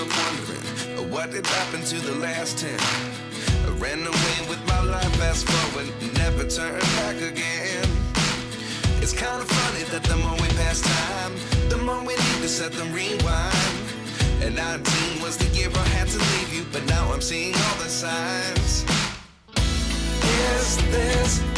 up wondering what did happen to the last 10. I ran away with my life, fast forward, never turn back again. It's kind of funny that the more we pass time, the more we need to set the rewind. And 19 was the year I had to leave you, but now I'm seeing all the signs. Is this